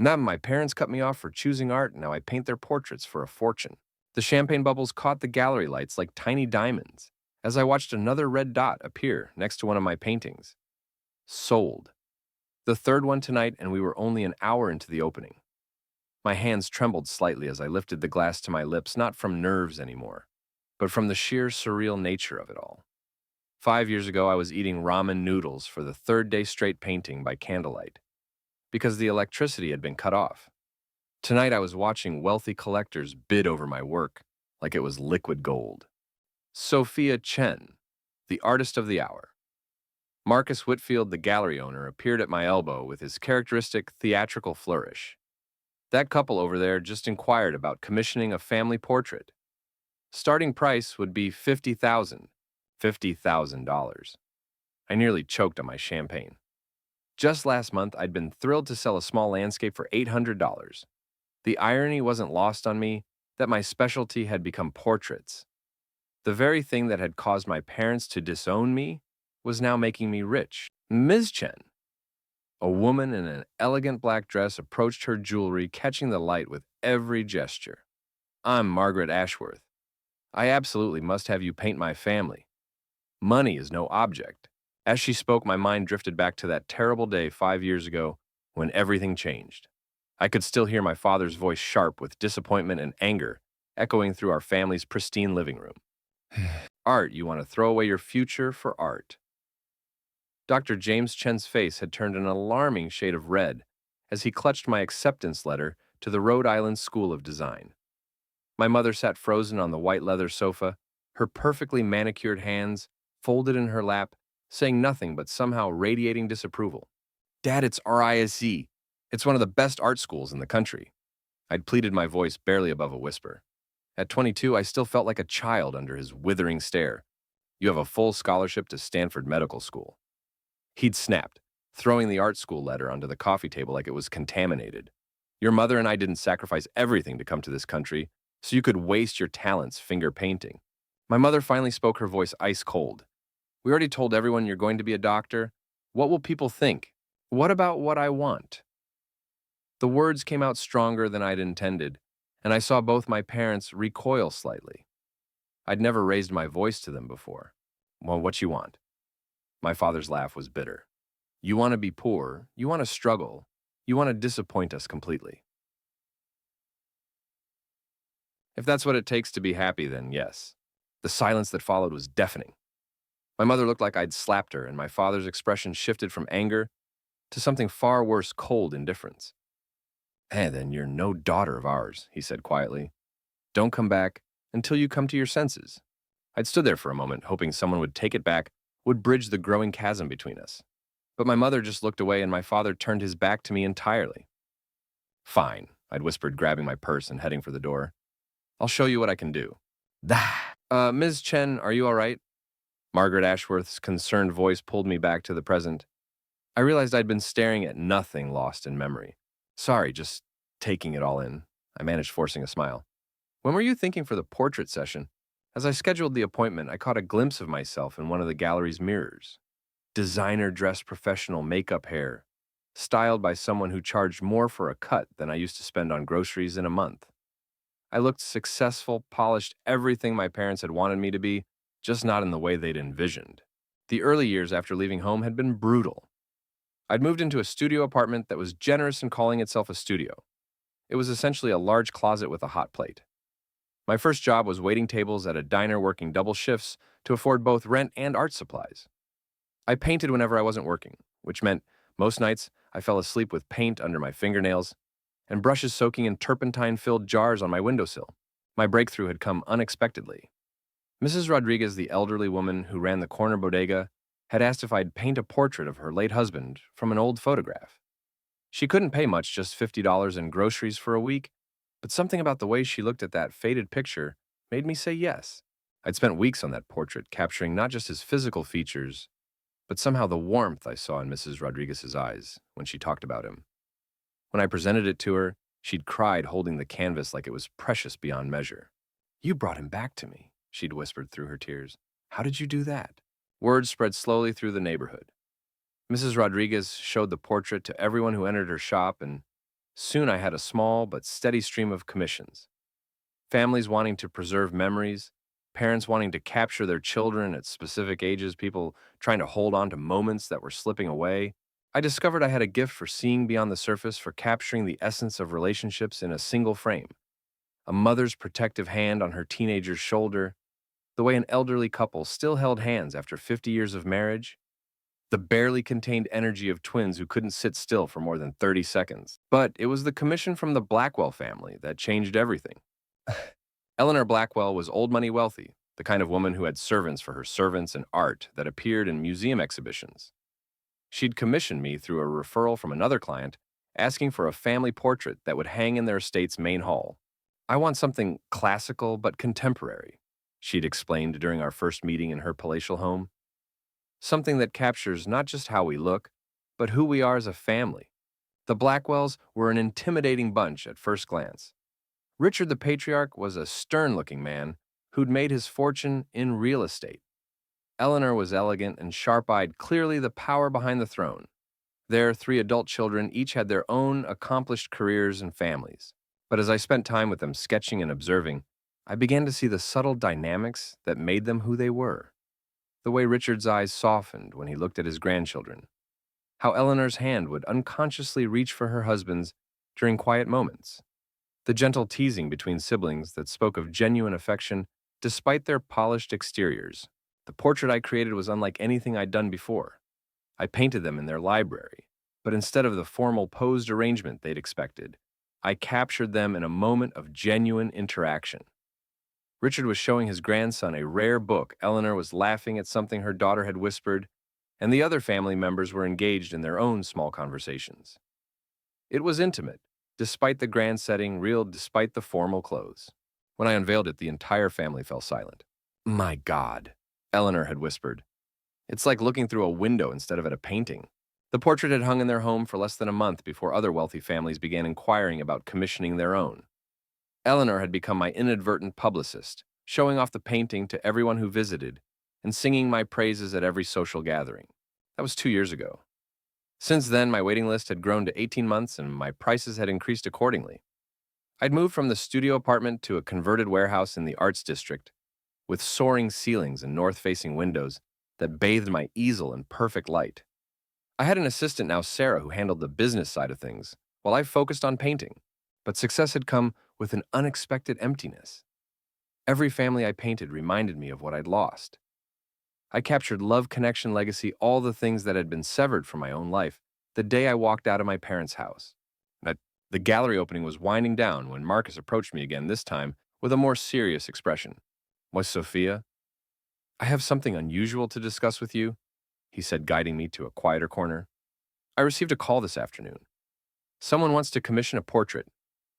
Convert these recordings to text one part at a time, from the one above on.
Now my parents cut me off for choosing art, and now I paint their portraits for a fortune. The champagne bubbles caught the gallery lights like tiny diamonds as I watched another red dot appear next to one of my paintings. Sold. The third one tonight, and we were only an hour into the opening. My hands trembled slightly as I lifted the glass to my lips, not from nerves anymore, but from the sheer surreal nature of it all. 5 years ago, I was eating ramen noodles for the third day straight painting by candlelight because the electricity had been cut off. Tonight, I was watching wealthy collectors bid over my work like it was liquid gold. Sophia Chen, the artist of the hour. Marcus Whitfield, the gallery owner, appeared at my elbow with his characteristic theatrical flourish. That couple over there just inquired about commissioning a family portrait. Starting price would be $50,000. I nearly choked on my champagne. Just last month, I'd been thrilled to sell a small landscape for $800. The irony wasn't lost on me that my specialty had become portraits. The very thing that had caused my parents to disown me was now making me rich. Ms. Chen, a woman in an elegant black dress, approached her jewelry, catching the light with every gesture. I'm Margaret Ashworth. I absolutely must have you paint my family. Money is no object. As she spoke, my mind drifted back to that terrible day 5 years ago when everything changed. I could still hear my father's voice, sharp with disappointment and anger, echoing through our family's pristine living room. Art, you want to throw away your future for art. Dr. James Chen's face had turned an alarming shade of red as he clutched my acceptance letter to the Rhode Island School of Design. My mother sat frozen on the white leather sofa, her perfectly manicured hands folded in her lap, saying nothing but somehow radiating disapproval. Dad, it's RISD. It's one of the best art schools in the country. I'd pleaded, my voice barely above a whisper. At 22, I still felt like a child under his withering stare. You have a full scholarship to Stanford Medical School. He'd snapped, throwing the art school letter onto the coffee table like it was contaminated. Your mother and I didn't sacrifice everything to come to this country, so you could waste your talents finger painting. My mother finally spoke, her voice ice cold. We already told everyone you're going to be a doctor. What will people think? What about what I want? The words came out stronger than I'd intended, and I saw both my parents recoil slightly. I'd never raised my voice to them before. Well, what you want? My father's laugh was bitter. You want to be poor, you want to struggle, you want to disappoint us completely. If that's what it takes to be happy, then yes. The silence that followed was deafening. My mother looked like I'd slapped her, and my father's expression shifted from anger to something far worse, cold indifference. Then you're no daughter of ours, he said quietly. Don't come back until you come to your senses. I'd stood there for a moment, hoping someone would take it back, would bridge the growing chasm between us. But my mother just looked away, and my father turned his back to me entirely. Fine, I'd whispered, grabbing my purse and heading for the door. I'll show you what I can do. Ms. Chen, are you all right? Margaret Ashworth's concerned voice pulled me back to the present. I realized I'd been staring at nothing, lost in memory. Sorry, just taking it all in. I managed forcing a smile. When were you thinking for the portrait session? As I scheduled the appointment, I caught a glimpse of myself in one of the gallery's mirrors. Designer dressed professional makeup hair, styled by someone who charged more for a cut than I used to spend on groceries in a month. I looked successful, polished, everything my parents had wanted me to be, just not in the way they'd envisioned. The early years after leaving home had been brutal. I'd moved into a studio apartment that was generous in calling itself a studio. It was essentially a large closet with a hot plate. My first job was waiting tables at a diner, working double shifts to afford both rent and art supplies. I painted whenever I wasn't working, which meant most nights I fell asleep with paint under my fingernails and brushes soaking in turpentine-filled jars on my windowsill. My breakthrough had come unexpectedly. Mrs. Rodriguez, the elderly woman who ran the corner bodega, had asked if I'd paint a portrait of her late husband from an old photograph. She couldn't pay much, just $50 in groceries for a week, but something about the way she looked at that faded picture made me say yes. I'd spent weeks on that portrait, capturing not just his physical features, but somehow the warmth I saw in Mrs. Rodriguez's eyes when she talked about him. When I presented it to her, she'd cried, holding the canvas like it was precious beyond measure. You brought him back to me, she'd whispered through her tears. How did you do that? Word spread slowly through the neighborhood. Mrs. Rodriguez showed the portrait to everyone who entered her shop, and Soon I had a small but steady stream of commissions. Families wanting to preserve memories, parents wanting to capture their children at specific ages, people trying to hold on to moments that were slipping away. I discovered I had a gift for seeing beyond the surface, for capturing the essence of relationships in a single frame. A mother's protective hand on her teenager's shoulder, the way an elderly couple still held hands after 50 years of marriage, the barely contained energy of twins who couldn't sit still for more than 30 seconds. But it was the commission from the Blackwell family that changed everything. Eleanor Blackwell was old money wealthy, the kind of woman who had servants for her servants and art that appeared in museum exhibitions. She'd commissioned me through a referral from another client, asking for a family portrait that would hang in their estate's main hall. I want something classical but contemporary, she'd explained during our first meeting in her palatial home. Something that captures not just how we look, but who we are as a family. The Blackwells were an intimidating bunch at first glance. Richard the Patriarch was a stern-looking man who'd made his fortune in real estate. Eleanor was elegant and sharp-eyed, clearly the power behind the throne. Their three adult children each had their own accomplished careers and families. But as I spent time with them sketching and observing, I began to see the subtle dynamics that made them who they were. The way Richard's eyes softened when he looked at his grandchildren. How Eleanor's hand would unconsciously reach for her husband's during quiet moments. The gentle teasing between siblings that spoke of genuine affection despite their polished exteriors. The portrait I created was unlike anything I'd done before. I painted them in their library, but instead of the formal posed arrangement they'd expected, I captured them in a moment of genuine interaction. Richard was showing his grandson a rare book, Eleanor was laughing at something her daughter had whispered, and the other family members were engaged in their own small conversations. It was intimate, despite the grand setting, real despite the formal clothes. When I unveiled it, the entire family fell silent. "My God," Eleanor had whispered. "It's like looking through a window instead of at a painting." The portrait had hung in their home for less than a month before other wealthy families began inquiring about commissioning their own. Eleanor had become my inadvertent publicist, showing off the painting to everyone who visited and singing my praises at every social gathering. That was 2 years ago. Since then, my waiting list had grown to 18 months and my prices had increased accordingly. I'd moved from the studio apartment to a converted warehouse in the Arts District, with soaring ceilings and north-facing windows that bathed my easel in perfect light. I had an assistant now, Sarah, who handled the business side of things, while I focused on painting. But success had come with an unexpected emptiness. Every family I painted reminded me of what I'd lost. I captured love, connection, legacy, all the things that had been severed from my own life the day I walked out of my parents' house. The gallery opening was winding down when Marcus approached me again, this time with a more serious expression. "Was Sophia? I have something unusual to discuss with you," he said, guiding me to a quieter corner. "I received a call this afternoon. Someone wants to commission a portrait,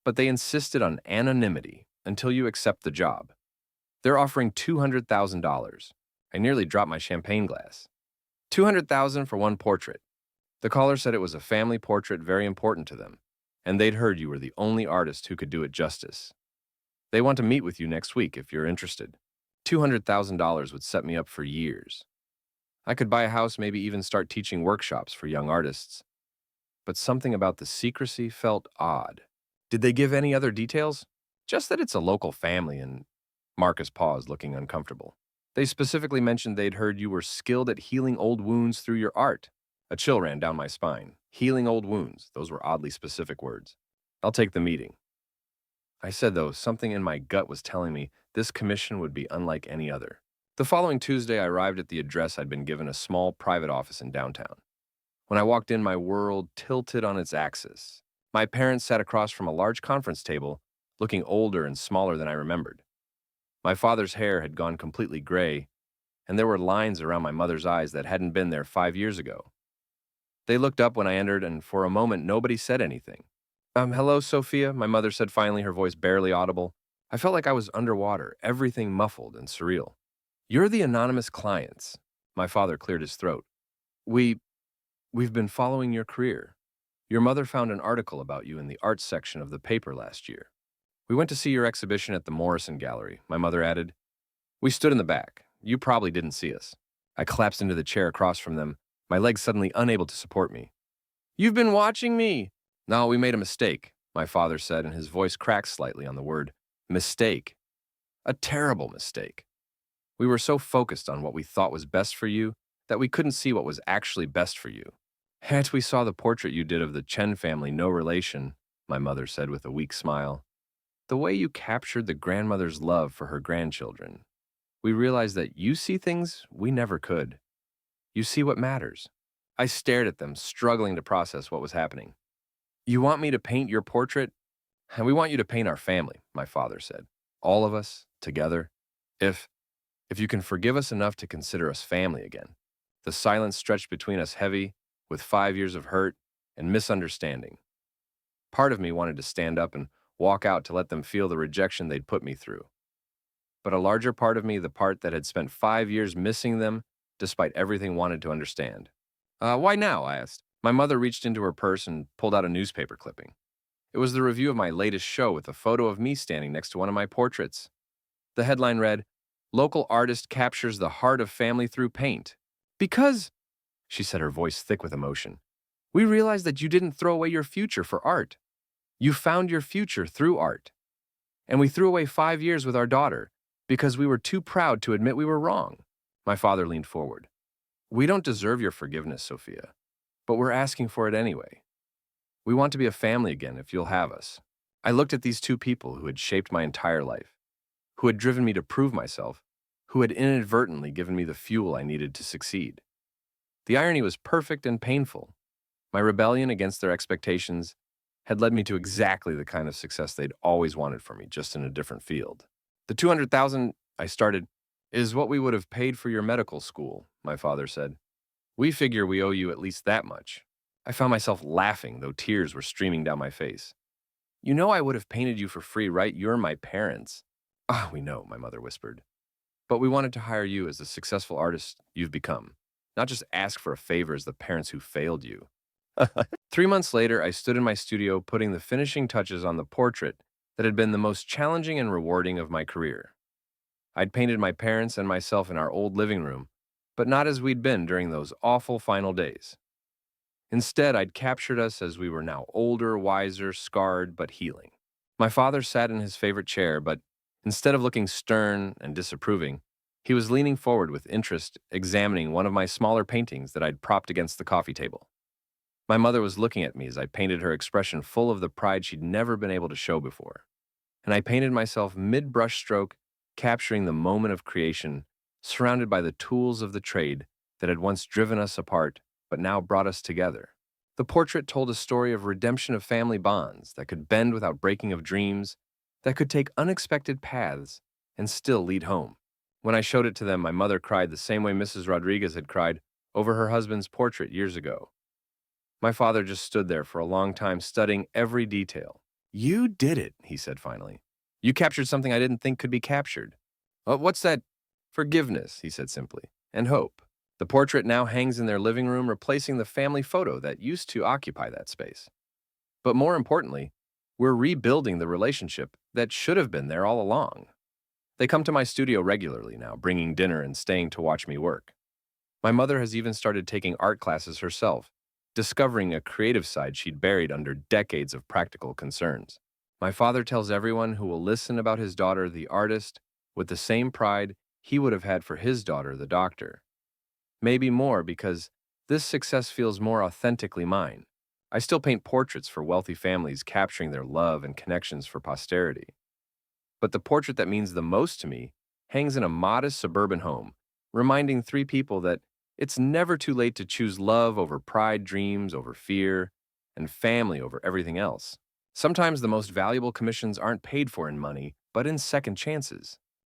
but they insisted on anonymity until you accept the job. They're offering $200,000. I nearly dropped my champagne glass. $200,000 for one portrait. The caller said it was a family portrait, very important to them, and they'd heard you were the only artist who could do it justice. They want to meet with you next week if you're interested. $200,000 would set me up for years. I could buy a house, maybe even start teaching workshops for young artists. But something about the secrecy felt odd. Did they give any other details? Just that it's a local family and—" Marcus paused, looking uncomfortable. "They specifically mentioned they'd heard you were skilled at healing old wounds through your art." A chill ran down my spine. Healing old wounds, those were oddly specific words. "I'll take the meeting," I said, though something in my gut was telling me this commission would be unlike any other. The following Tuesday, I arrived at the address I'd been given, a small private office in downtown. When I walked in, my world tilted on its axis. My parents sat across from a large conference table, looking older and smaller than I remembered. My father's hair had gone completely gray, and there were lines around my mother's eyes that hadn't been there 5 years ago. They looked up when I entered, and for a moment, nobody said anything. Hello, Sophia," my mother said finally, her voice barely audible. I felt like I was underwater, everything muffled and surreal. "You're the anonymous clients." My father cleared his throat. We've been following your career. Your mother found an article about you in the arts section of the paper last year. We went to see your exhibition at the Morrison Gallery," my mother added. "We stood in the back. You probably didn't see us." I collapsed into the chair across from them, my legs suddenly unable to support me. "You've been watching me!" No, we made a mistake, my father said, and his voice cracked slightly on the word mistake. A terrible mistake. We were so focused on what we thought was best for you that we couldn't see what was actually best for you. Had we saw the portrait you did of the Chen family, no relation, my mother said with a weak smile, the way you captured the grandmother's love for her grandchildren, we realized that you see things we never could. You see what matters. I stared at them, struggling to process what was happening. You want me to paint your portrait? And we want you to paint our family, my father said. All of us, together. If if you can forgive us enough to consider us family again. The silence stretched between us heavy, with 5 years of hurt and misunderstanding. Part of me wanted to stand up and walk out to let them feel the rejection they'd put me through. But a larger part of me, the part that had spent 5 years missing them, despite everything, wanted to understand. Why now? I asked. My mother reached into her purse and pulled out a newspaper clipping. It was the review of my latest show with a photo of me standing next to one of my portraits. The headline read, Local artist captures the heart of family through paint. Because, she said, her voice thick with emotion, we realized that you didn't throw away your future for art. You found your future through art. And we threw away 5 years with our daughter because we were too proud to admit we were wrong. My father leaned forward. We don't deserve your forgiveness, Sophia, but we're asking for it anyway. We want to be a family again if you'll have us. I looked at these two people who had shaped my entire life, who had driven me to prove myself, who had inadvertently given me the fuel I needed to succeed. The irony was perfect and painful. My rebellion against their expectations had led me to exactly the kind of success they'd always wanted for me, just in a different field. The 200,000 I started is what we would have paid for your medical school, my father said. We figure we owe you at least that much. I found myself laughing, though tears were streaming down my face. You know I would have painted you for free, right? You're my parents. Ah, we know, my mother whispered. But we wanted to hire you as the successful artist you've become, not just ask for a favor as the parents who failed you. 3 months later, I stood in my studio putting the finishing touches on the portrait that had been the most challenging and rewarding of my career. I'd painted my parents and myself in our old living room, but not as we'd been during those awful final days. Instead, I'd captured us as we were now older, wiser, scarred, but healing. My father sat in his favorite chair, but instead of looking stern and disapproving, he was leaning forward with interest, examining one of my smaller paintings that I'd propped against the coffee table. My mother was looking at me as I painted her expression full of the pride she'd never been able to show before. And I painted myself mid-brushstroke, capturing the moment of creation, surrounded by the tools of the trade that had once driven us apart but now brought us together. The portrait told a story of redemption of family bonds that could bend without breaking of dreams, that could take unexpected paths and still lead home. When I showed it to them, my mother cried the same way Mrs. Rodriguez had cried over her husband's portrait years ago. My father just stood there for a long time, studying every detail. You did it, he said finally. You captured something I didn't think could be captured. What's that? Forgiveness, he said simply, and hope. The portrait now hangs in their living room, replacing the family photo that used to occupy that space. But more importantly, we're rebuilding the relationship that should have been there all along. They come to my studio regularly now, bringing dinner and staying to watch me work. My mother has even started taking art classes herself, discovering a creative side she'd buried under decades of practical concerns. My father tells everyone who will listen about his daughter, the artist, with the same pride he would have had for his daughter, the doctor. Maybe more, because this success feels more authentically mine. I still paint portraits for wealthy families, capturing their love and connections for posterity. But the portrait that means the most to me hangs in a modest suburban home, reminding 3 people that it's never too late to choose love over pride, dreams over fear, and family over everything else. Sometimes the most valuable commissions aren't paid for in money, but in second chances.